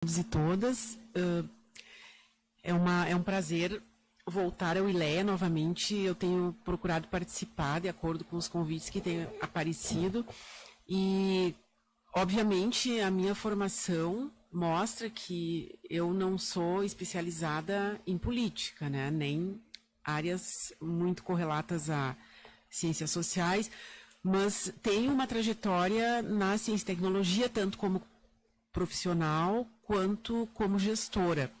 todos e todas. É um prazer voltar ao ILEA novamente. Eu tenho procurado participar de acordo com os convites que têm aparecido e, obviamente, a minha formação mostra que eu não sou especializada em política, né? Nem áreas muito correlatas a ciências sociais, mas tenho uma trajetória na ciência e tecnologia, tanto como profissional quanto como gestora.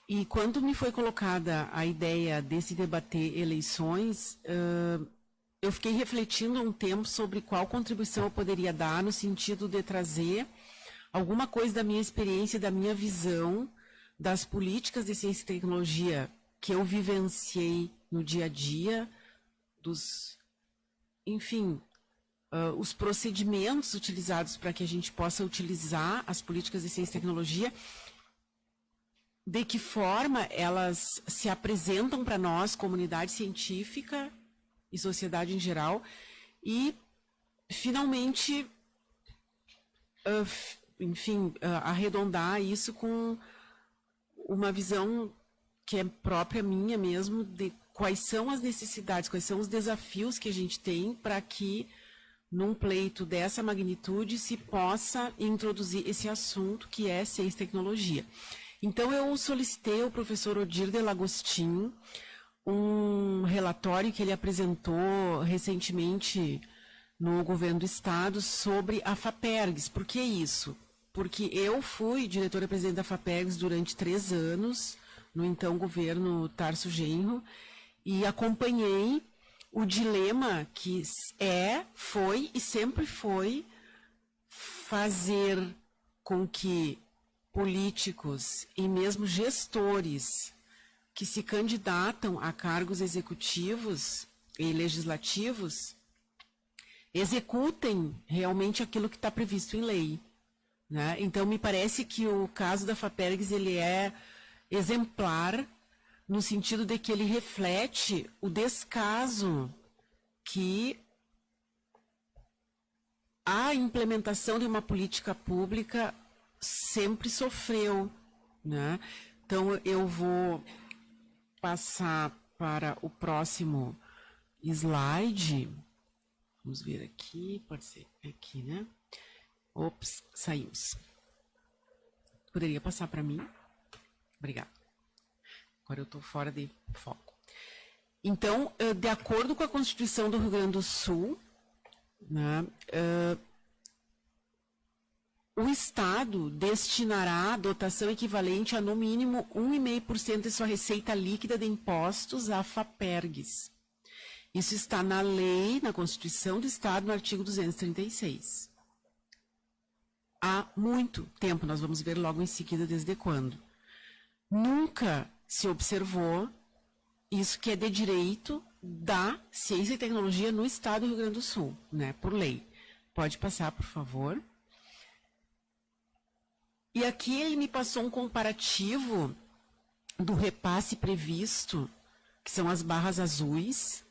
E quando me foi colocada a ideia de se debater eleições, eu fiquei refletindo um tempo sobre qual contribuição eu poderia dar no sentido de trazer alguma coisa da minha experiência, da minha visão, das políticas de ciência e tecnologia que eu vivenciei no dia a dia, os procedimentos utilizados para que a gente possa utilizar as políticas de ciência e tecnologia, de que forma elas se apresentam para nós, comunidade científica e sociedade em geral, e, finalmente, arredondar isso com uma visão que é própria minha mesmo, de quais são as necessidades, quais são os desafios que a gente tem para que, num pleito dessa magnitude, se possa introduzir esse assunto que é ciência e tecnologia. Então, eu solicitei ao professor Odir de Lagostin um relatório que ele apresentou recentemente no governo do estado sobre a FAPERGS. Por que isso? Porque eu fui diretora-presidente da FAPERGS durante 3 anos, no então governo Tarso Genro, e acompanhei o dilema que foi e sempre foi fazer com que políticos e mesmo gestores que se candidatam a cargos executivos e legislativos executem realmente aquilo que está previsto em lei, né? Então, me parece que o caso da FAPERGS ele é exemplar no sentido de que ele reflete o descaso que a implementação de uma política pública sempre sofreu, né? Então, eu vou passar para o próximo slide. Vamos ver aqui, pode ser aqui, né? Ops, saímos. Poderia passar para mim? Obrigada. Agora eu estou fora de foco. Então, de acordo com a Constituição do Rio Grande do Sul, né, o Estado destinará a dotação equivalente a, no mínimo, 1,5% de sua receita líquida de impostos à FAPERGS. Isso está na lei, na Constituição do Estado, no artigo 236. Há muito tempo, nós vamos ver logo em seguida desde quando. Nunca se observou isso que é de direito da ciência e tecnologia no Estado do Rio Grande do Sul, né, por lei. Pode passar, por favor. E aqui ele me passou um comparativo do repasse previsto, que são as barras azuis,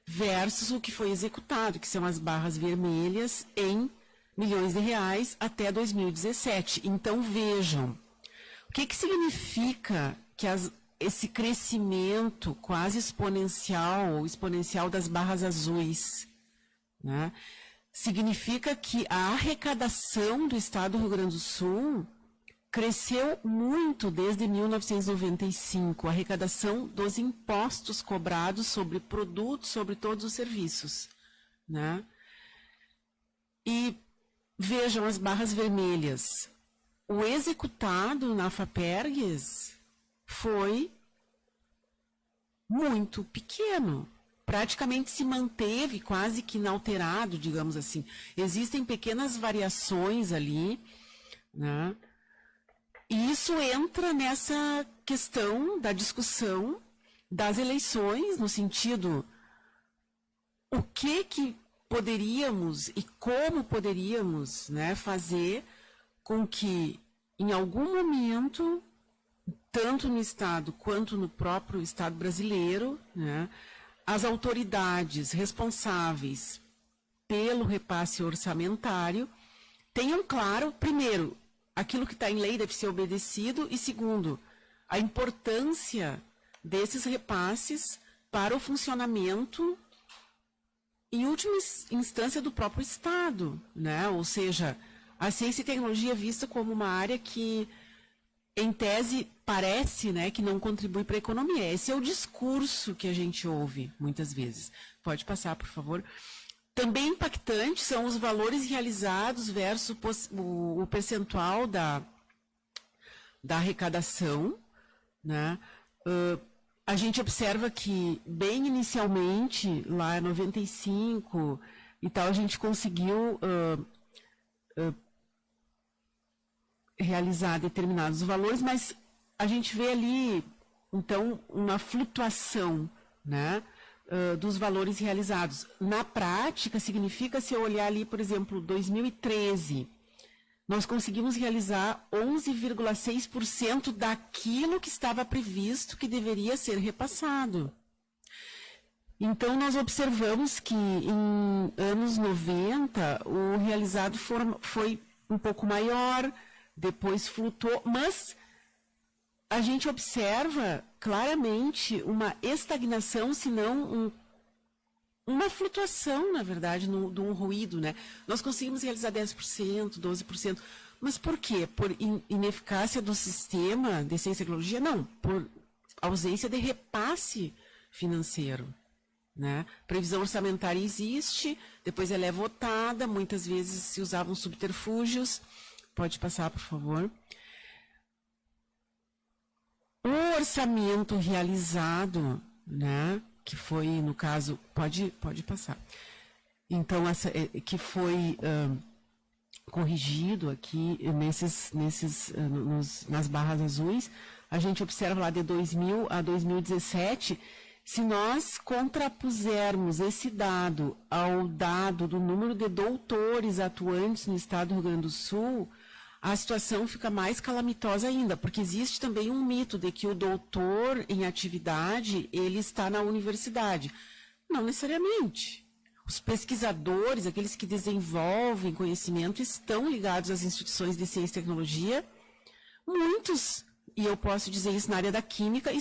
versus o que foi executado, que são as barras vermelhas, em milhões de reais até 2017. Então, vejam, o que significa que esse crescimento quase exponencial, ou exponencial das barras azuis, né? Significa que a arrecadação do Estado do Rio Grande do Sul cresceu muito desde 1995, a arrecadação dos impostos cobrados sobre produtos, sobre todos os serviços, né? E vejam as barras vermelhas. O executado na FAPERGS foi muito pequeno. Praticamente se manteve quase que inalterado, digamos assim. Existem pequenas variações ali, né? E isso entra nessa questão da discussão das eleições, no sentido, o que poderíamos e como poderíamos, né, fazer com que, em algum momento, tanto no Estado quanto no próprio Estado brasileiro, né, as autoridades responsáveis pelo repasse orçamentário tenham claro, primeiro, aquilo que está em lei deve ser obedecido, e segundo, a importância desses repasses para o funcionamento, em última instância, do próprio Estado, né? Ou seja, a ciência e tecnologia é vista como uma área que, em tese, parece, né, que não contribui para a economia. Esse é o discurso que a gente ouve muitas vezes. Pode passar, por favor. Também impactante são os valores realizados versus o percentual da arrecadação, né? A gente observa que, bem inicialmente, lá em 95 e tal, a gente conseguiu realizar determinados valores, mas a gente vê ali, então, uma flutuação, né, dos valores realizados. Na prática, significa, se eu olhar ali, por exemplo, 2013, nós conseguimos realizar 11,6% daquilo que estava previsto que deveria ser repassado. Então, nós observamos que em anos 90, o realizado foi um pouco maior, depois flutuou, mas a gente observa claramente uma estagnação, se não uma flutuação, na verdade, de um ruído, né? Nós conseguimos realizar 10%, 12%, mas por quê? Por ineficácia do sistema de ciência e tecnologia? Não, por ausência de repasse financeiro, né? Previsão orçamentária existe, depois ela é votada, muitas vezes se usavam subterfúgios. Pode passar, por favor. O orçamento realizado, né, que foi, no caso, pode passar. Então, que foi corrigido aqui nas barras azuis, a gente observa lá de 2000 a 2017, se nós contrapusermos esse dado ao dado do número de doutores atuantes no estado do Rio Grande do Sul, a situação fica mais calamitosa ainda, porque existe também um mito de que o doutor em atividade, ele está na universidade. Não necessariamente. Os pesquisadores, aqueles que desenvolvem conhecimento, estão ligados às instituições de ciência e tecnologia. Muitos, e eu posso dizer isso na área da química,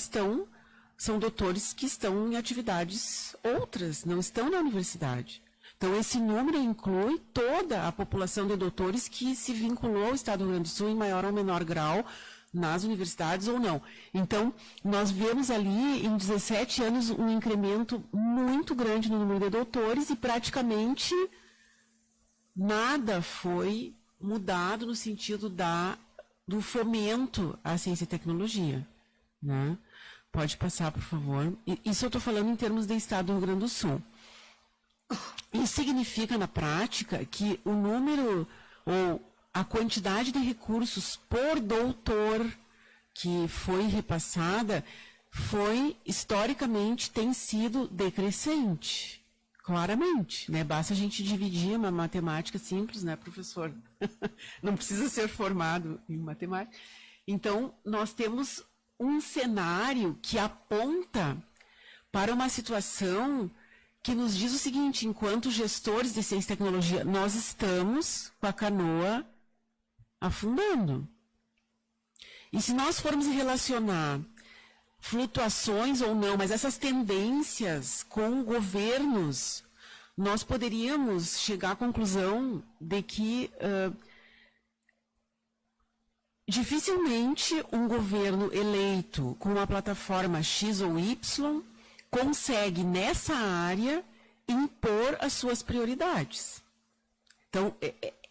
são doutores que estão em atividades outras, não estão na universidade. Então, esse número inclui toda a população de doutores que se vinculou ao Estado do Rio Grande do Sul em maior ou menor grau nas universidades ou não. Então, nós vemos ali, em 17 anos, um incremento muito grande no número de doutores e praticamente nada foi mudado no sentido do fomento à ciência e tecnologia, né? Pode passar, por favor. Isso eu estou falando em termos de Estado do Rio Grande do Sul. Isso significa, na prática, que o número ou a quantidade de recursos por doutor que foi repassada historicamente, tem sido decrescente, claramente, né? Basta a gente dividir uma matemática simples, né, professor? Não precisa ser formado em matemática. Então, nós temos um cenário que aponta para uma situação que nos diz o seguinte: enquanto gestores de ciência e tecnologia, nós estamos com a canoa afundando. E se nós formos relacionar flutuações ou não, mas essas tendências com governos, nós poderíamos chegar à conclusão de que dificilmente um governo eleito com uma plataforma X ou Y consegue, nessa área, impor as suas prioridades. Então,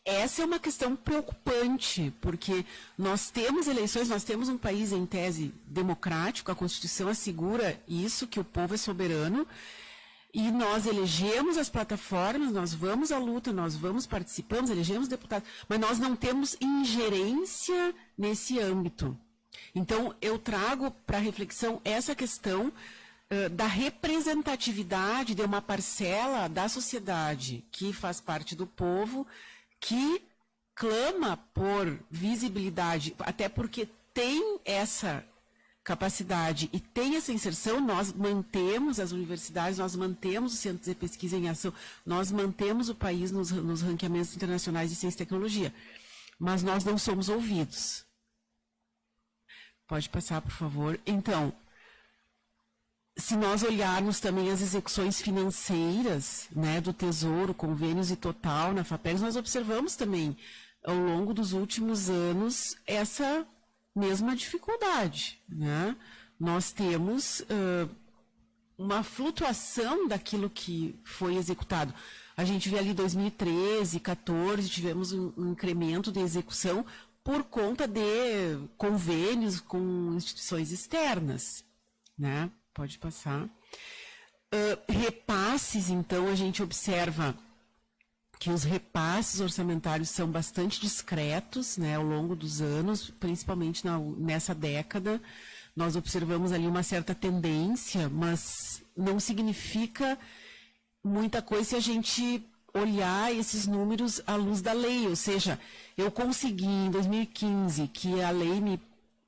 essa é uma questão preocupante, porque nós temos eleições, nós temos um país, em tese, democrático, a Constituição assegura isso, que o povo é soberano, e nós elegemos as plataformas, nós vamos à luta, nós participamos, elegemos deputados, mas nós não temos ingerência nesse âmbito. Então, eu trago para reflexão essa questão da representatividade de uma parcela da sociedade que faz parte do povo, que clama por visibilidade, até porque tem essa capacidade e tem essa inserção. Nós mantemos as universidades, nós mantemos os centros de pesquisa em ação, nós mantemos o país nos ranqueamentos internacionais de ciência e tecnologia. mas nós não somos ouvidos. Pode passar, por favor. Então, se nós olharmos também as execuções financeiras, né, do Tesouro, convênios e total na FAPERGS, nós observamos também, ao longo dos últimos anos, essa mesma dificuldade, né? Nós temos uma flutuação daquilo que foi executado. A gente vê ali 2013, 2014, tivemos um incremento de execução por conta de convênios com instituições externas, né? Pode passar. Repasses, então, a gente observa que os repasses orçamentários são bastante discretos, né, ao longo dos anos, principalmente nessa década. Nós observamos ali uma certa tendência, mas não significa muita coisa se a gente olhar esses números à luz da lei. Ou seja, eu consegui em 2015 que a lei me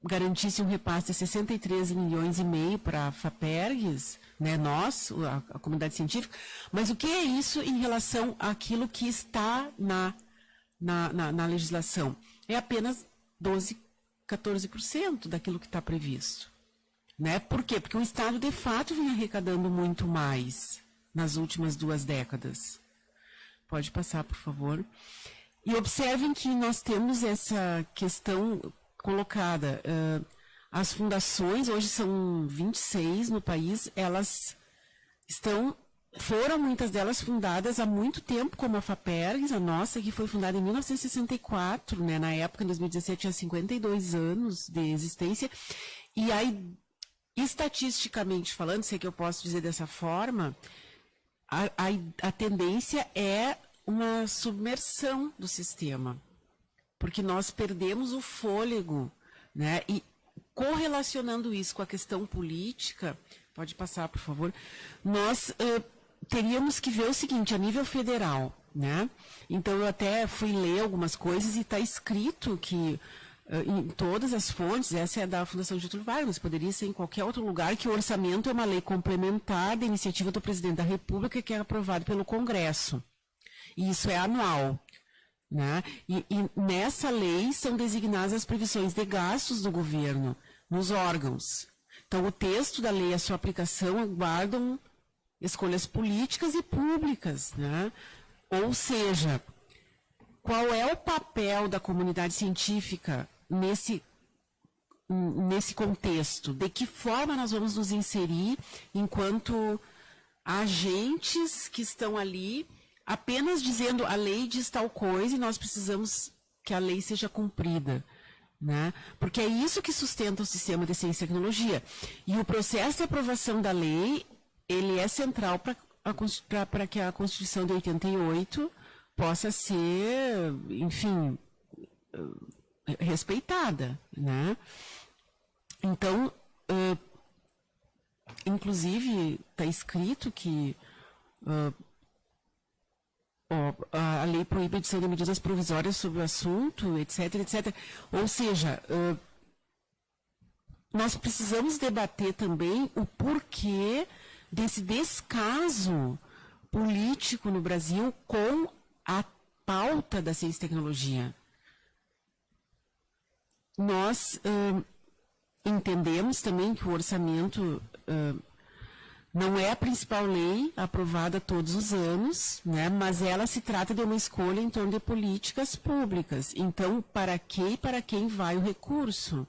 garantisse um repasse de 63,5 milhões para a FAPERGS, né, nós, a comunidade científica, mas o que é isso em relação àquilo que está na legislação? É apenas 12, 14% daquilo que está previsto. Né? Por quê? Porque o Estado, de fato, vem arrecadando muito mais nas últimas 2 décadas. Pode passar, por favor. E observem que nós temos essa questão colocada. As fundações, hoje são 26 no país, elas foram muitas delas fundadas há muito tempo, como a FAPERGS, a nossa, que foi fundada em 1964, né? Na época, em 2017, tinha 52 anos de existência. E aí, estatisticamente falando, sei que eu posso dizer dessa forma, a tendência é uma submersão do sistema, porque nós perdemos o fôlego, né? E correlacionando isso com a questão política, pode passar, por favor, nós teríamos que ver o seguinte, a nível federal, né? Então, eu até fui ler algumas coisas e está escrito que em todas as fontes, essa é da Fundação Getúlio Vargas, poderia ser em qualquer outro lugar, que o orçamento é uma lei complementar da iniciativa do presidente da República que é aprovado pelo Congresso. E isso é anual. Né? E nessa lei são designadas as previsões de gastos do governo nos órgãos. Então, o texto da lei e a sua aplicação guardam escolhas políticas e públicas. Né? Ou seja, qual é o papel da comunidade científica nesse contexto? De que forma nós vamos nos inserir enquanto agentes que estão ali apenas dizendo a lei diz tal coisa e nós precisamos que a lei seja cumprida, né? Porque é isso que sustenta o sistema de ciência e tecnologia. E o processo de aprovação da lei, ele é central para que a Constituição de 88 possa ser, enfim, respeitada, né? Então, inclusive, está escrito que a lei proíbe a edição de medidas provisórias sobre o assunto, etc, etc. Ou seja, nós precisamos debater também o porquê desse descaso político no Brasil com a pauta da ciência e tecnologia. Nós entendemos também que o orçamento não é a principal lei aprovada todos os anos, né, mas ela se trata de uma escolha em torno de políticas públicas. Então, para que e para quem vai o recurso?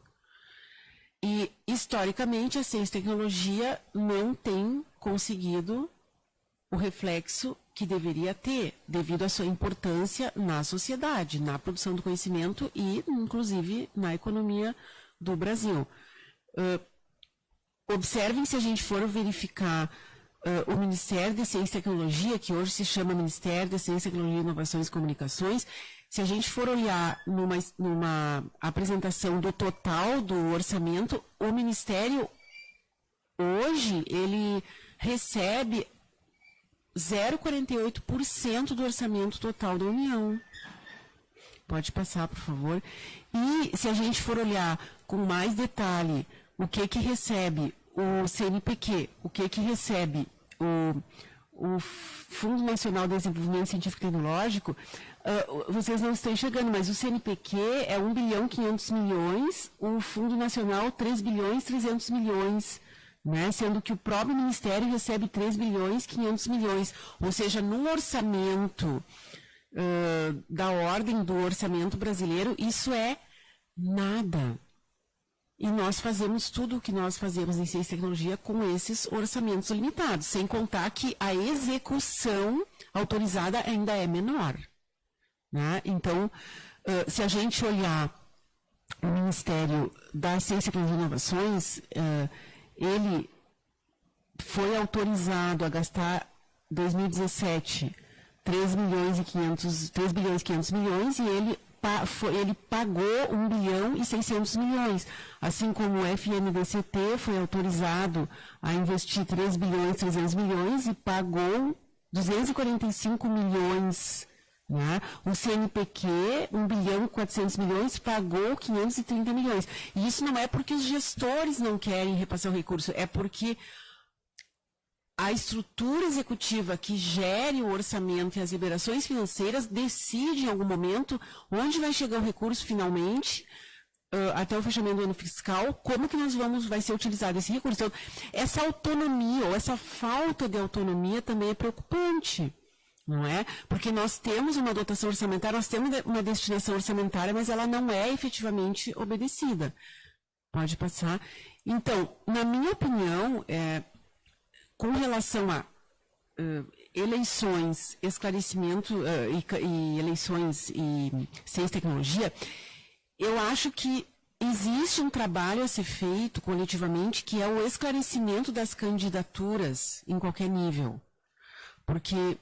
E, historicamente, a ciência e tecnologia não tem conseguido o reflexo que deveria ter, devido à sua importância na sociedade, na produção do conhecimento e, inclusive, na economia do Brasil. Observem, se a gente for verificar o Ministério da Ciência e Tecnologia, que hoje se chama Ministério da Ciência, Tecnologia, Inovações e Comunicações, se a gente for olhar numa apresentação do total do orçamento, o Ministério, hoje, ele recebe 0,48% do orçamento total da União. Pode passar, por favor. E se a gente for olhar com mais detalhe o que recebe o CNPq, o que recebe o Fundo Nacional de Desenvolvimento Científico e Tecnológico, vocês não estão enxergando, mas o CNPq é 1 bilhão 500 milhões, o Fundo Nacional 3 bilhões 300 milhões, né? Sendo que o próprio Ministério recebe 3 bilhões 500 milhões. Ou seja, no orçamento da ordem do orçamento brasileiro, isso é nada. E nós fazemos tudo o que nós fazemos em ciência e tecnologia com esses orçamentos limitados, sem contar que a execução autorizada ainda é menor. Né? Então, se a gente olhar o Ministério da Ciência, Tecnologia e Inovações, ele foi autorizado a gastar, 2017, 3 bilhões e 500 milhões, e ele pagou 1 bilhão e 600 milhões. Assim como o FNDCT foi autorizado a investir 3 bilhões e 300 milhões e pagou 245 milhões. Né? O CNPq, 1 bilhão e 400 milhões, pagou 530 milhões. E isso não é porque os gestores não querem repassar o recurso, é porque a estrutura executiva que gere o orçamento e as liberações financeiras decide em algum momento onde vai chegar o recurso finalmente, até o fechamento do ano fiscal, como que vai ser utilizado esse recurso. Então, essa autonomia ou essa falta de autonomia também é preocupante. Não é? Porque nós temos uma dotação orçamentária, nós temos uma destinação orçamentária, mas ela não é efetivamente obedecida. Pode passar. Então, na minha opinião, com relação a eleições, esclarecimento e eleições e ciência e tecnologia, eu acho que existe um trabalho a ser feito coletivamente, que é o esclarecimento das candidaturas em qualquer nível. Porque,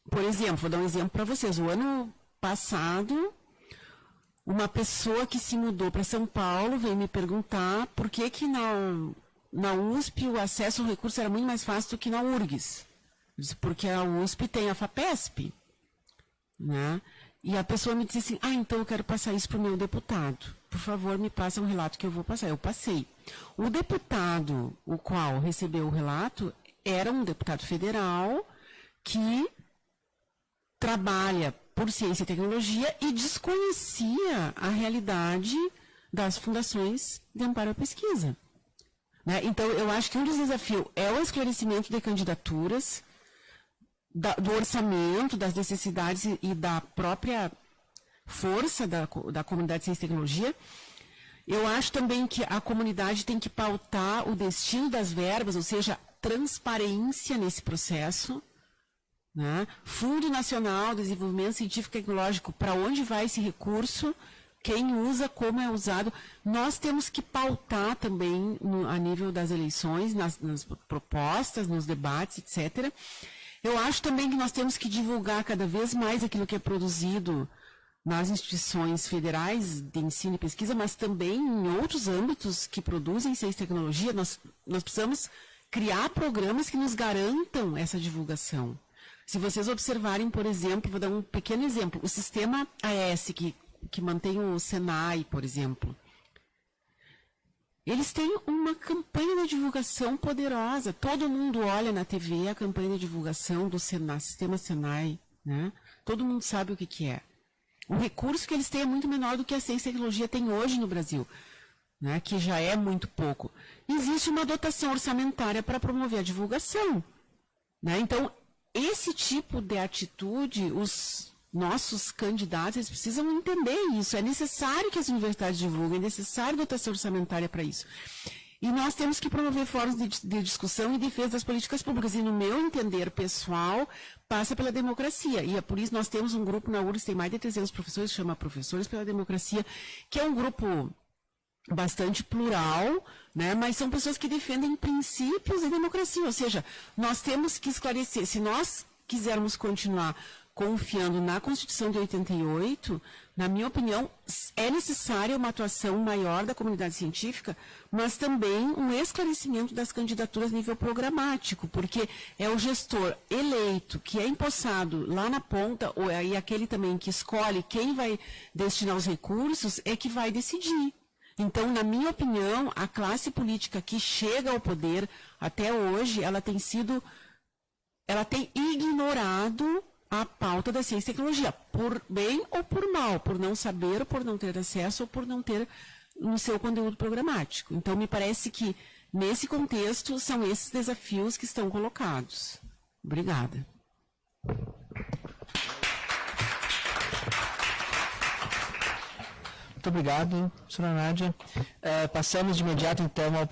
por exemplo, vou dar um exemplo para vocês. O ano passado, uma pessoa que se mudou para São Paulo veio me perguntar por que na USP o acesso ao recurso era muito mais fácil do que na URGS. Porque a USP tem a FAPESP. Né? E a pessoa me disse assim, então eu quero passar isso para o meu deputado. Por favor, me passa um relato que eu vou passar. Eu passei. O deputado, o qual recebeu o relato, era um deputado federal que trabalha por ciência e tecnologia e desconhecia a realidade das fundações de amparo à pesquisa. Né? Então, eu acho que um dos desafios é o esclarecimento de candidaturas, do orçamento, das necessidades e da própria força da comunidade de ciência e tecnologia. Eu acho também que a comunidade tem que pautar o destino das verbas, ou seja, transparência nesse processo. Né? Fundo Nacional de Desenvolvimento Científico e Tecnológico, para onde vai esse recurso, quem usa, como é usado. Nós temos que pautar também a nível das eleições, nas propostas, nos debates, etc. Eu acho também que nós temos que divulgar cada vez mais aquilo que é produzido nas instituições federais de ensino e pesquisa, mas também em outros âmbitos que produzem ciência e tecnologia. Nós precisamos criar programas que nos garantam essa divulgação. Se vocês observarem, por exemplo, vou dar um pequeno exemplo, o sistema AES, que mantém o Senai, por exemplo, eles têm uma campanha de divulgação poderosa. Todo mundo olha na TV a campanha de divulgação do Senai, sistema Senai. Né? Todo mundo sabe o que é. O recurso que eles têm é muito menor do que a ciência e tecnologia tem hoje no Brasil, né? Que já é muito pouco. Existe uma dotação orçamentária para promover a divulgação. Né? Então, esse tipo de atitude, os nossos candidatos, eles precisam entender isso. É necessário que as universidades divulguem, é necessário dotação orçamentária para isso. E nós temos que promover fóruns de discussão e defesa das políticas públicas. E no meu entender pessoal, passa pela democracia. E é por isso que nós temos um grupo na URGS, tem mais de 300 professores, chama Professores pela Democracia, que é um grupo bastante plural, né? Mas são pessoas que defendem princípios de democracia. Ou seja, nós temos que esclarecer, se nós quisermos continuar confiando na Constituição de 88, na minha opinião, é necessária uma atuação maior da comunidade científica, mas também um esclarecimento das candidaturas a nível programático, porque é o gestor eleito, que é empossado lá na ponta, e aquele também que escolhe quem vai destinar os recursos, é que vai decidir. Então, na minha opinião, a classe política que chega ao poder, até hoje, ela tem ignorado a pauta da ciência e tecnologia, por bem ou por mal, por não saber, ou por não ter acesso, ou por não ter no seu conteúdo programático. Então, me parece que, nesse contexto, são esses desafios que estão colocados. Obrigada. Muito obrigado, senhora Nádia. Passamos de imediato, então, ao